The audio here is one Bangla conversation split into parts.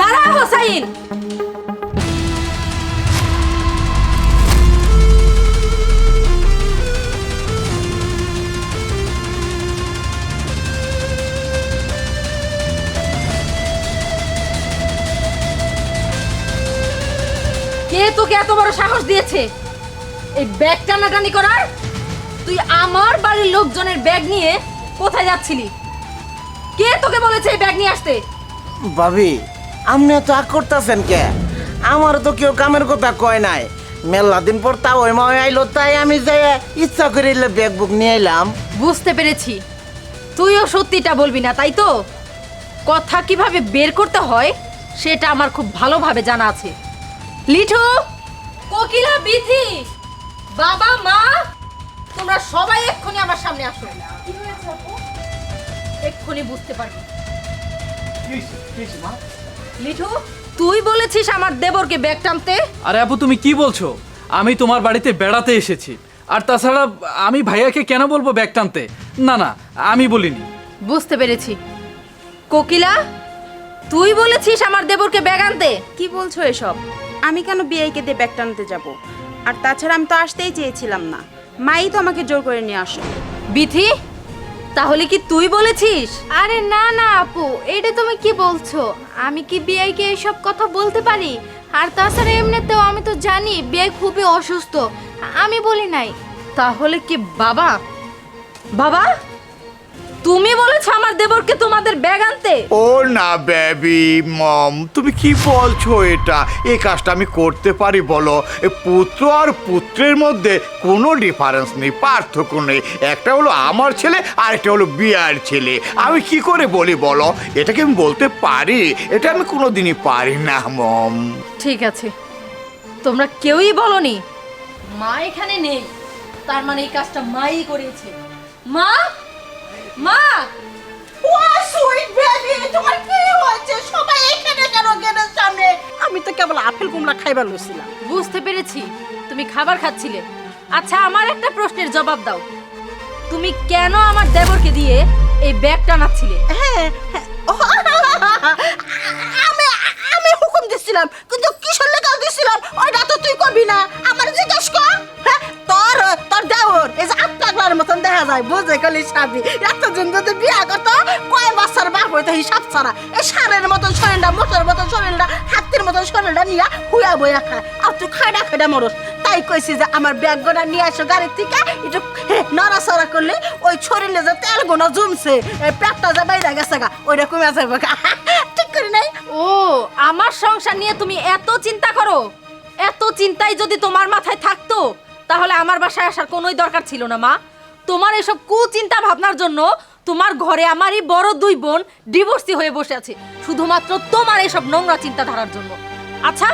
দাঁড়া হোসাইন, কে তোকে এত বড় সাহস দিয়েছে এই ব্যাগ টানাটানি করার? তুই আমার বাড়ির লোকজনের ব্যাগ নিয়ে কোথায় যাচ্ছিলি? কে তোকে বলেছে এই ব্যাগ নিয়ে আসতে? ভাবি, আপনি তো আগ করতেছেন কে? আমার তো কেউ কামের কথা কয় নাই। মেলা দিন পর তা ওই মা আইলো, তাই আমি যাই ইচ্ছা করে ব্যাগ বুক নিয়ে এলাম। বুঝতে পেরেছি, তুইও সত্যিটা বলবি না, তাই তো? কথা কিভাবে বের করতে হয় সেটা আমার খুব ভালোভাবে জানা আছে। লিঠু, কোকিলা, বিথি, বাবা, মা, তোমরা সবাই এক্ষুনি আমার সামনে আসো। কি হয়েছে আপু? এক্ষুনি বুঝতে পারবি। লিঠু, তুই বলেছিস আমার দেবরকে ব্যাগ টানতে? আরে আপু, তুমি কি বলছো? আমি তোমার বাড়িতে বেড়াতে এসেছি, আর তাছাড়া আমি ভাইয়াকে কেন বলবো ব্যাগ টানতে? না না, আমি বলিনি। বুঝতে পেরেছি। কোকিলা, তুই বলেছিস আমার দেবরকে ব্যাগ আনতে? কি বলছো এসব? আমি কেন বিআইকে দিয়ে ব্যাগ টানতে যাব? আর তাছাড়া আমি তো আসতেই চেয়েছিলাম না, মাই তো আমাকে জোর করে নিয়ে আসলো। বিথি, তাহলে কি তুই বলেছিস? আরে না না আপু, এটা তুমি কি বলছো? আমি কি বিআইকে এসব কথা বলতে পারি? আর তাছাড়া এমনিতেও আমি তো জানি বিআই খুবই অসুস্থ, আমি বলি নাই। তাহলে কি বাবা? বাবা, তুমি বলেছো আমার দেবরকে তোমাদের ব্যাগ আনতে? ও না বেবি মম, তুমি কি বলছো? এটা এই কাজটা আমি করতে পারি বলো? এ পুত্র আর পুত্রের মধ্যে কোনো ডিফারেন্স নেই, পার্থক্য নেই। একটা হলো আমার ছেলে আর একটা হলো বিয়ার ছেলে। আমি কি করে বলি বলো? এটাকে আমি বলতে পারি? এটা আমি কোনোদিনই পারি না মম। ঠিক আছে, তোমরা কেউই বলনি মা এখানে নেই, তার মানে এই কাজটা মাই করেছে। মা, মা, তোমার কি হয়েছে? সবাই এখানে কেন গেটের সামনে? আমি তো কেবল আপেল কুমড়া খাইবার লছিলাম। বুঝতে পেরেছি তুমি খাবার খাচ্ছিলে। আচ্ছা, আমার একটা প্রশ্নের জবাব দাও। তুমি কেন আমার দেবরকে দিয়ে এই ব্যাগ টানাচ্ছিলে? হ্যাঁ, আমি আমি হুকুম দিছিলাম, কিন্তু কিসের লেগে দিছিলাম ওইটা তো তুই করবি না। আমার জিজ্ঞেস কর। হ্যাঁ, তোর তোর দেওর এই যে আত্মাগলার মতন দেখা যায়, বুঝে গেলি সাবি। এতদিন যদি বিয়া করতো, কয় বছর বাপ হইতো হিসাব ছাড়া। এই সারের মতন শরীরটা, মোটর মতন শরীরটা, হাতির মতন শরীরটা নিয়ে হুয়া বইয়া খায়, আর তুই খাইডা খাইডা মরস। তাই কইছি যে আমার ব্যাগ গোনা নিয়ে আসো গাড়ির থেকে, একটু নড়াচড়া করলে ওই শরীরে যে তেল গোনা জমছে, এই পেটটা যে বাইরে গেছে গা, ওইটা কমে যাবে। ঠিক করি নাই? ও, আমার সংসার নিয়ে তুমি এত চিন্তা করো? এত চিন্তাই যদি তোমার মাথায় থাকতো তাহলে আমার বাসায় আসার কোনোই দরকার ছিল না মা। তোমার এসব কুচিন্তা ভাবনার জন্য তোমার ঘরে আমারই বড় দুই বোন ডিভোর্সি হয়ে বসে আছে, শুধুমাত্র তোমার এসব নোংরা চিন্তাধারার জন্য। আচ্ছা,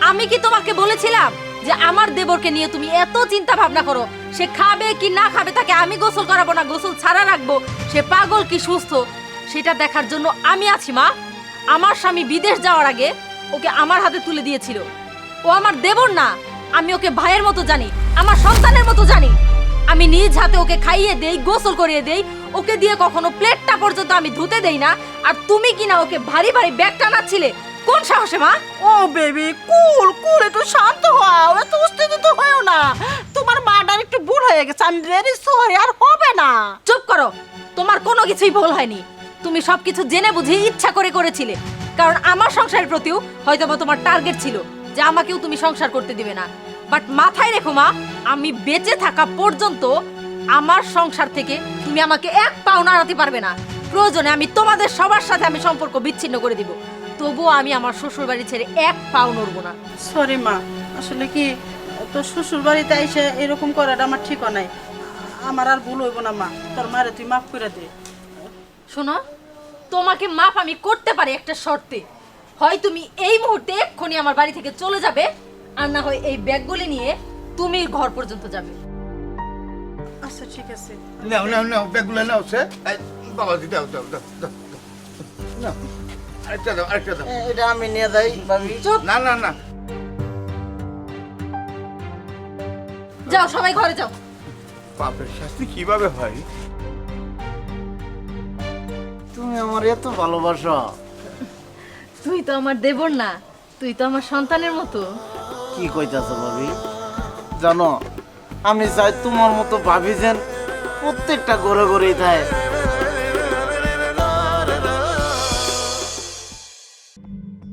আমি কি তোমাকে বলেছিলাম যে আমার দেবরকে নিয়ে তুমি এত চিন্তা ভাবনা করো? সে খাবে কি না খাবে, তাকে আমি গোসল করাবো না গোসল ছাড়া রাখবো, সে পাগল কি সুস্থ, সেটা দেখার জন্য আমি আছি মা। আমার স্বামী বিদেশ যাওয়ার আগে ওকে আমার হাতে তুলে দিয়েছিল। ও আমার দেবর না, আমি ওকে ভাইয়ের মতো জানি, আমার সন্তানের মতো জানি। আমি নিজ হাতে ওকে খাইয়ে দেই, গোসল করিয়ে দেই, ওকে দিয়ে কখনো প্লেটটা পর্যন্ত আমি ধুতে দেই না। আর তুমি কিনা ওকে ভারী ভারী ব্যাগ টানাচ্ছিলে, কোন সাহসে মা? ও বেবি, কুল কুল, একটু শান্ত হও, এত উত্তেজিত হয়েও না। তোমার মাটার একটু বুড় হয়ে গেছে, আমি ভেরি সরি, আর হবে না। চুপ করো, তোমার কোনো কিছুই ভুল হয়নি। তুমি সবকিছু জেনে বুঝে ইচ্ছা করে করেছিলে, কারণ আমার সংসারের প্রতিও হয়তোবা তোমার টার্গেট ছিল যে আমাকেও তুমি সংসার করতে দিবে না। বাট মাথায় রেখো মা, আমি বেঁচে থাকা পর্যন্ত আমার সংসার থেকে তুমি আমাকে এক পাও নাড়াতে পারবে না। প্রয়োজনে আমি তোমাদের সবার সাথে আমি সম্পর্ক বিচ্ছিন্ন করে দিব, তবুও আমি আমার শ্বশুর বাড়ি ছেড়ে এক পাও নড়বো না। সরি মা, আসলে কি তোর শ্বশুর বাড়িতে এসে এরকম করাটা আমার ঠিক নাই। আমার আর ভুল হইব না মা, তোর মারে তুই মাফ করে দে। শোনো, তোমাকে মাফ আমি করতে পারি একটা শর্তে। হয় তুমি এই মুহূর্তে এক্ষুনি আমার বাড়ি থেকে চলে যাবে, আর না হয় এই ব্যাগগুলি নিয়ে তুমি ঘর পর্যন্ত যাবে। আচ্ছা ঠিক আছে। নাও নাও নাও, ব্যাগগুলো নাও। সে বাবা, দাও দাও দাও দাও, নাও, আরেকটা দাও, আরেকটা দাও। এটা আমি নিয়ে যাই ভাবি। চুপ, না না না, যাও সবাই ঘরে যাও। পাপের শাস্তি কিভাবে হয়? আমার এত ভালোবাসো? তুই তো আমার দেবর না, তুই তো আমার সন্তানের মতো। কি কইতাছো ভাবি? জানো, আমি চাই তোমার মতো ভাবি যেন প্রত্যেকটা ঘরে ঘরেই থাকে।